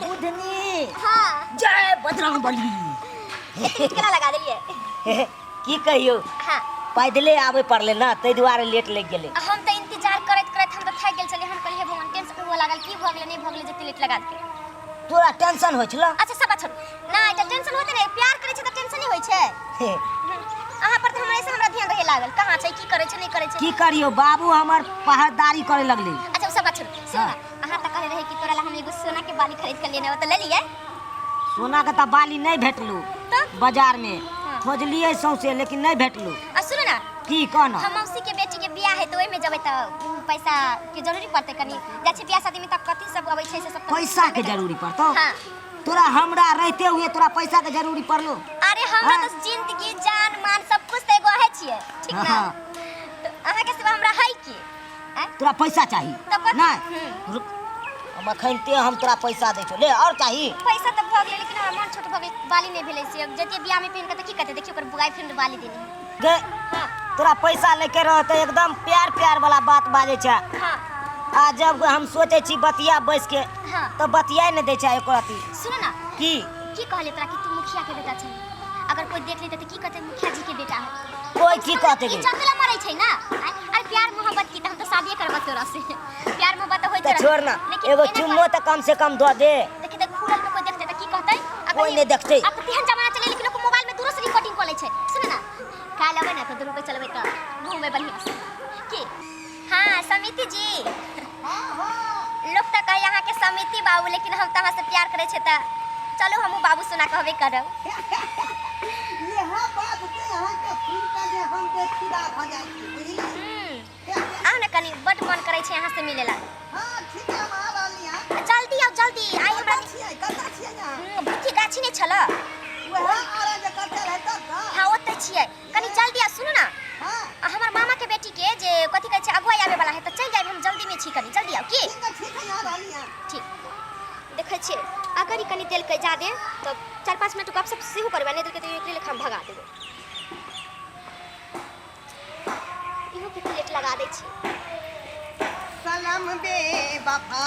बुधनी हाँ जय बजरंगबली केना लगा देलिए की कहियो हाँ पैदले आवे पड़ले ना तै दुआरे लेट लग गेले हम तो इंतजार करत करत हम तो थक गेल छली हम कहलिए भगवान टेंशन हुआ लागल की भ गेलै नहीं भ गेलै जते लेट लगा के तोरा टेंशन होय छला अच्छा सब छोड़ ना त टेंशन होते नहीं प्यार करे छ त टेंशन ही होय छै अहाँ पर तो हमरा से हमरा ध्यान रहे लागल कहां छै की करे छै नहीं करे छै की करियो बाबू हमर पहरेदारी करे लगले अच्छा सब छोड़ सुन अहाँ त कहले रहे कि तोरा ला हम एगो सोना के बाली खरीद के लेने हो त ले लिए सोना के त बाली नहीं भेटलू बाजार में खोजलिए सौसे लेकिन नहीं भेटलू आ सुनो ना की कहना हम मौसी के बेटी के बियाह है तो ओइ में जबै त पैसा के जरूरी पड़ते कनी जा छै बियाह शादी में त कथि सब अबै छै से सब पैसा के जरूरी पड़तो हां तोरा हमरा रहते हुए तोरा पैसा के जरूरी पड़लो अरे हमरा तो जिंदगी जान मान सब कुछ त एगो है छिए ठीक ना तो अहाँ के सिवा हमरा है की तोरा पैसा चाहिए नहीं रुक हम अखनते हम तोरा पैसा दे छो ले और चाहिए पैसा त भ गेलै लेकिन हमर मन छोट भ गेल बाली नहीं भेलै से जते बियाह में पहन के त की कहते देखियो ओकर बुगाई फ्रेंड बाली देनी गे तोरा पैसा लेके रहते एकदम प्यार प्यार वाला बात बाजे छ हां आ जब हम सोचे छी बतिया बैस के हां तो बतिया नहीं दे छै एको अथी सुन ना की कहले तोरा कि तू मुखिया के बेटा छै अगर कोई देख लेते त की कहते मुखिया जी के बेटा है कोई की कहते ई चंदला मरै छै ना अरे प्यार मोहब्बत की त हम तो शादी करब तोरा से प्यार मोहब्बत होय त छोड़ ना एगो चुम्मो त कम से कम दो दे देखि त खुलल में कोई देखते त की कहते कोई नहीं देखते अब तेहन जमाना चले लेकिन लोग मोबाइल में दूर से रिकॉर्डिंग कर ले छै सुन ना काल आवे ना तो दोनों पे चलबे त घूमे बढ़िया से की हां समिति जी लोग त कहे यहां के समिति बाबू लेकिन हम तहां से प्यार करे छै त चलो हमहु बाबू सुना कहबे करब यहां बात के यहां के सुन के जे हम के फिदा भ जाई बुझली आ ना कनी बड मन करे छै यहां से मिलेला हां ठीक है हम आ रहली हां जल्दी आओ जल्दी आई हमरा कता छियै ना बुच्ची गाछी ने छला वह आरा जे कते रहता था हां ओते छियै कनी जल्दी आ सुनो ना हां हमर मामा के बेटी के जे कथि कहै छै अगुआ आवे वाला है त चल जाय हम जल्दी में छी कनी जल्दी आओ की ठीक है आ रहली हां ठीक देखै छियै अगर ई कनी तेल के जा दे तो 4-5 मिनट गप सब सेहो करबा नहीं देल के तो एकरे लेखा भगा देबो इहो के प्लेट लगा दै छी सलाम बेवफा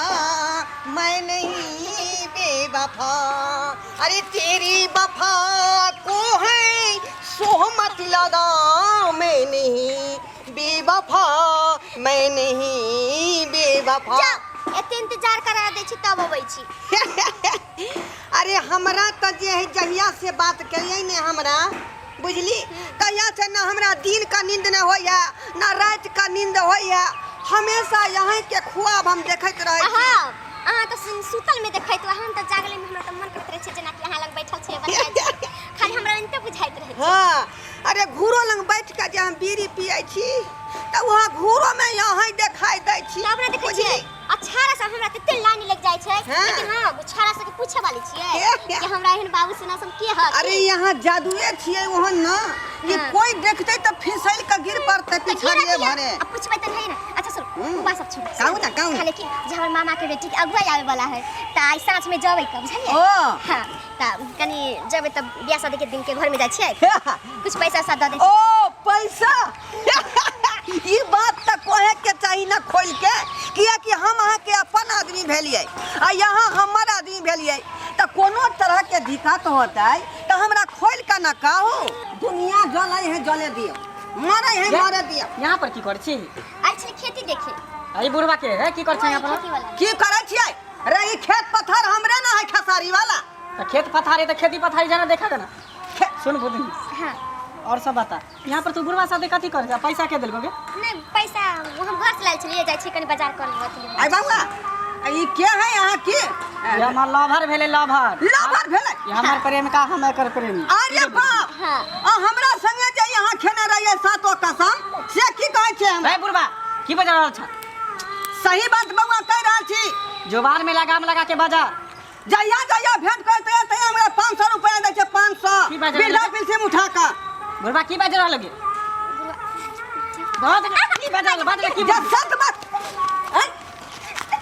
मैं नहीं बेवफा अरे तेरी वफा को है सोहमत लगा मैं नहीं बेवफा मैं नहीं बेवफा जा एते इंतजार करा दै छी तब अबै छी अरे हमरा त जे है जहिया से बात करिए ने हमरा बुझली कहिया से ना हमरा दिन का नींद न होया ना रात का नींद होया हमेशा यहाँ के ख्वाब हम देखत रहे छी अहाँ तो सुतल में देखैत हम तो जागले में हमरा तो मन करत रहे छै जेना कि अहाँ लग बैठल छै बतिया खाली हमरा इनते बुझाइत रहे हां अरे घूरो लंग बैठ के जे हम बीड़ी पियै छी त वहां घूरो में यहाँ देखाई दै छी हमरा देखै छियै अछारा से हमरा तते लाइन लग जाय छै लेकिन हां अछारा से के पूछे वाली छियै कि हमरा एहन बाबू सुना सम के ह अरे यहाँ जादुए छियै ओहन ना कि कोई देखते त फिसल के गिर पड़ते पिछड़िए भरे अब पूछबै त नहीं ना अच्छा सुन बात सब छोड़ कहू ना लेकिन जे हमर मामा के बेटी के अगुआ आवे वाला है त आई सांझ में जबै कब बुझलिए ओ हां त कनी जबै त बियाह शादी के दिन के घर में जाय छियै कुछ पैसा सा द दे ओ पैसा ई बात त कहे के चाही ना खोल के किया कि हम अहाँ के अपन आदमी भेलिए आ यहाँ हमर आदमी भेलिए त कोनो तरह के दिक्कत होतै त हमरा खोल के ना कहू दुनिया जले है जले दियो मरे है मरे दियो यहाँ पर की कर छी आज खेती देखे अरे बुढ़वा के है की कर छी यहाँ पर की करे छियै रे ई खेत पत्थर हमरे ना है खसारी वाला त खेत पथारी त खेती पथारी जाना देखा ना सुन बुद्धि हां और सब बता यहाँ पर तू बुढ़वा साथे कथी कर जा पैसा के देलको के नहीं पैसा हम घर से लाल छलिए जाय छी कनी बाजार कर लेबो आई बाबा ई के है यहाँ की ये हमर लवर भेले लवर भेले ये हमर प्रेम का हम एकर प्रेमी अरे बाप हां आ हमरा संगे जे यहाँ खेने रहिए सातो कसम से की कहै छै हम ए बुढ़वा की बजा रहल छ सही बात बउआ कह रहल छी जुबान में लगाम लगा के बजा जइया जइया भेंट करते त हमरा 500 रुपया दै छै 500 बिल्डा बिल से उठा का बुढ़वा की बज रहल गे बहुत की बजा बात की जब सच बात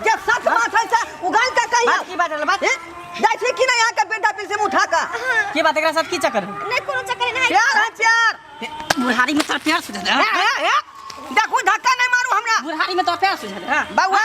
जब सच बात है से उगाल का कहियो बात की बज रहल बात दै छै कि नहीं यहाँ के बिल्डा बिल से उठा का की बात एकरा साथ की चक्कर नहीं कोनो चक्कर नहीं प्यार है प्यार बुढ़ारी में तो प्यार सुझल देखू धक्का नहीं मारू हमरा बुढ़ारी में तो प्यार सुझल बउआ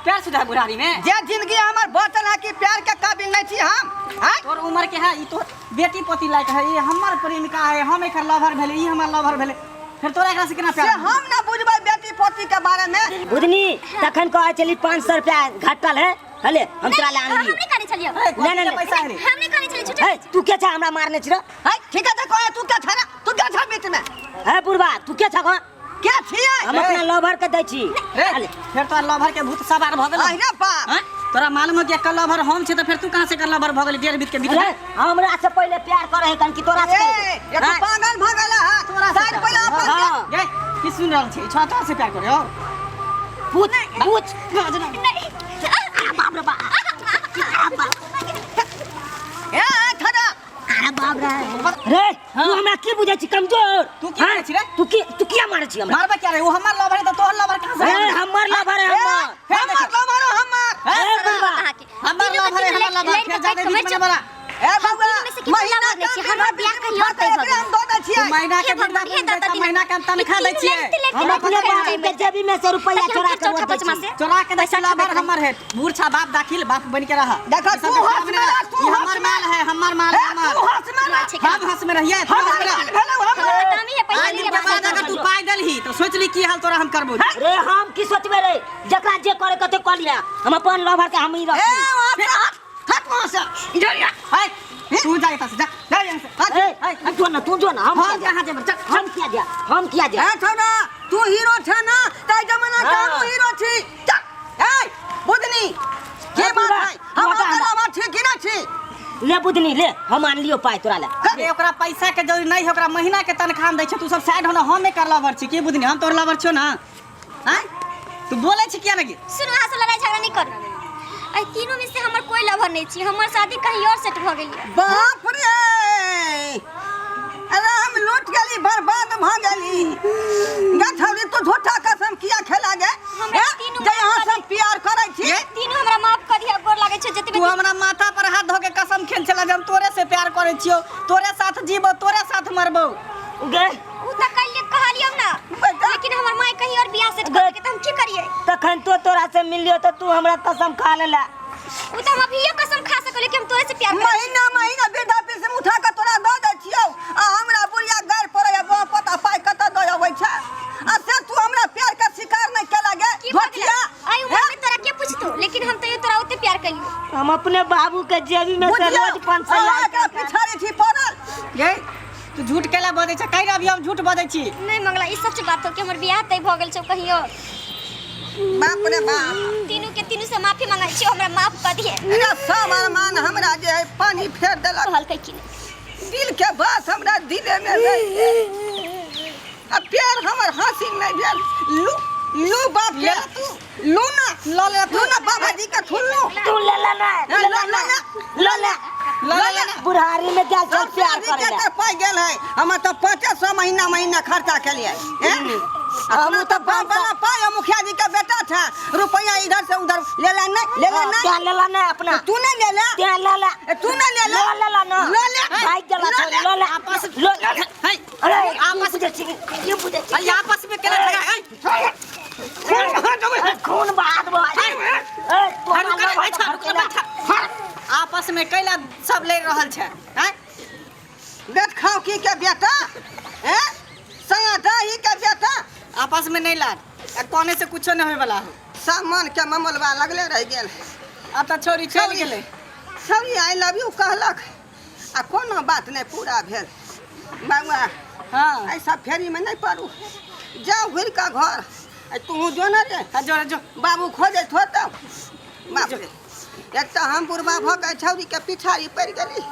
प्यार से है बुढ़ारी में जे जिंदगी हमर बचल है कि प्यार के काबिल नहीं छी हम हैं तोर उम्र के है ई तो बेटी पोती लायक है ये हमर प्रेमिका है हम एकर लवर भेले ई हमर लवर भेले फिर तोरा एकरा से केना से प्यार हम ना बुझबै बेटी पोती के बारे में बुधनी तखन कहे चली 500 रुपया घटल है हले हम तोरा ले आन हम लियो नहीं करे चलियो नहीं, नहीं, पैसा है हम नहीं करे चलिए छुट्टी है तू क्या छा हमरा मारने छ है ठीक है देखो तू क्या छा तू क्या छा बीच में है बुढ़वा तू क्या छा क्या छिए हम अपना लवर के दै छी रे फिर तोर लवर के भूत सवार भ गेल अरे बाप हैं तोरा मालूम है कि एक लवर हम छै त फिर तू कहां से कर लवर भ गेल डेढ़ बीत के बीत अरे हमरा से पहले प्यार करे है कन की तोरा से ए ये तो पागल भ गेल है तोरा साइड पहले अपन हां गे की सुन रहल छी छोटा से प्यार करे हो पूछ पूछ नहीं बाप रे बाप ए थरा अरे बाप रे रे तू हमरा की बुझै छी कमजोर तू की मारै छी रे तू किया मारै छी हमरा मारबा क्या रे वो हमर लवर है त तोहर लवर कहां से ए हमर लवर है हमर हमर हमर ए बुढ़वा हमर लवर है हमर लवर फिर जादे बीच में बड़ा ए बाबा में से कितना लवर दै छी हमरा बियाह करी और तै भगल हम दो दै छियै महीना के हे भगवान, हे दादा दिन। महीना के तनखा दै छियै हम अपने बाप के जेबी में से रुपया चोरा के चौथा वो दै पचमा छी से चोरा के पैसा लवर हमर है बूढ़ा बाप दाखिल बाप बन के रहा देखो तू हंस में रह, तू ये हंस हमर में। माल है हमर माल है तू हमर हंस में रह। हम हंस में रहिए हम भेलौ हम हटामी है पैसा आज लिए के बाद अगर तू पाई दलही तो सोच ली की हाल तोरा हम करबो रे हम की सोचबे रे जकरा जे करे कते कर लिया हम अपन लवर के हम ही ए रख हट वहां से इधर आ हाय तू जा इधर से जा जा यहां से ए तू जो ना हम हम कहां जेब चल हम किया जा ए छोड़ा तू हीरो छ ना ताई जमाना का हाँ। हीरो छी चल ए बुदनी के हाँ, बात पूरा। है हम मोटा है। ओकरा बात छी कि ना छी ले बुधनी ले हम आन लियो पाई तोरा ले अरे ओकरा पैसा के जरूरी नहीं है ओकरा महीना के तनखा हम दै छै तू सब साइड हो ना हम एकर लवर छी की बुझनी हम तोर लवर छो ना हैं तू बोले छी किया लगी सुनो हां से लड़ाई झगड़ा नहीं कर आई तीनों में से हमर कोई लवर नहीं छी हमर शादी कहीं और सेट भ गेल बाप रे अरे हम लूट गेली बर्बाद भ गेली गठौरी तू झूठा कसम किया खेला गे हमरा तीनों जे यहाँ सब प्यार करै छी तीनों हमरा माफ कर दिया गोर लागे छै जतबे तू हमरा माथा पर हाथ धो के कसम खेल छला जे हम तोरे से प्यार करे छियो तोरे साथ जीबो तोरे साथ मरबो गे उ त कल कहलियम ना लेकिन हमर माई कहीं और बियाह सेट कर के त हम की करिए तखन तो तोरा से मिलियो तो तू हमरा कसम खा लेला उ त हम अभियो कसम खा सकले कि हम तोरे से प्यार करै महीना महीना वृद्धा पेंशन उठा के तोरा दऽ दै छियौ आ हमरा बुढ़िया गार पड़ै आ पता पाइ कतऽ दऽ अबै छै आ से तू हमरा प्यार के शिकार नहीं केला गे की भटिया आई उम्र में तोरा के पूछतो लेकिन हम तो तोरा ओते प्यार करियो हम अपने बाबू के जेबी में से रोज 500 के पिछाड़ी थी पड़ल गे तू झूठ केला बजै छै कहि रही हम झूठ बजै छी नहीं मंगला ई सच बात हो कि हमर बियाह तय भ गेल छै कहीं और बाप रे बाप तीनों के तीनों से माफी मांगै छी हमरा माफ कर दिए मेरा सब अरमान हमरा जे है पानी फेर देलक हल कहि कि दिल के बात हमरा दिले में रहि आ प्यार हमर हासिल नहीं भेल लू बाप के तू लू ना बाबा जी के थुल्लू तू ले ले ना ले ले बुढ़ारी में क्या सब प्यार करेला के पाई गेल है हम तो 500 महीना खर्चा के लिए हम तो बाप वाला पाए मुखिया जी का बेटा था रुपया इधर से उधर ले लेना क्या ले ला ना अपना तू नहीं ले ले क्या ले ले तू नहीं ले ले ले ला ना ले ले भाई चला ले ले आपस ले हाय अरे आपस में ये बुझे अरे आपस में केना लगा खून बात आपस में कैला सब ले रहल छै हैं बेट खाओ की के बेटा हैं सया दाही के बेटा आपस में नहीं लाड कोने से कुछो नहीं होय वाला हो सामान के ममलवा लगले रह गेल अब तो छोरी चल गेले सभी आई लव यू कहलक आ कोनो बात नहीं पूरा भेल बाबा हां ऐसा फेरी में नहीं पड़ू जाओ घुर का घर तू जो ना रे जो बाबू खोजे थो तब बाप रे एक तो हम बुढ़बा भ गए छौरी के पिछाड़ी पड़ गेली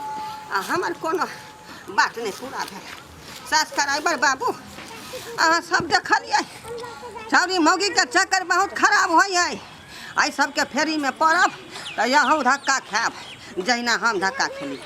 आ हमर कोनो बात नहीं पूरा भेल सास कराइबर बाबू अहाँ सब देखलिए छौरी मौगी के चक्कर बहुत खराब होइ है एहि सबके फेरी में पड़ब तो यहाँ धक्का खायब जहिना हम धक्का खेली।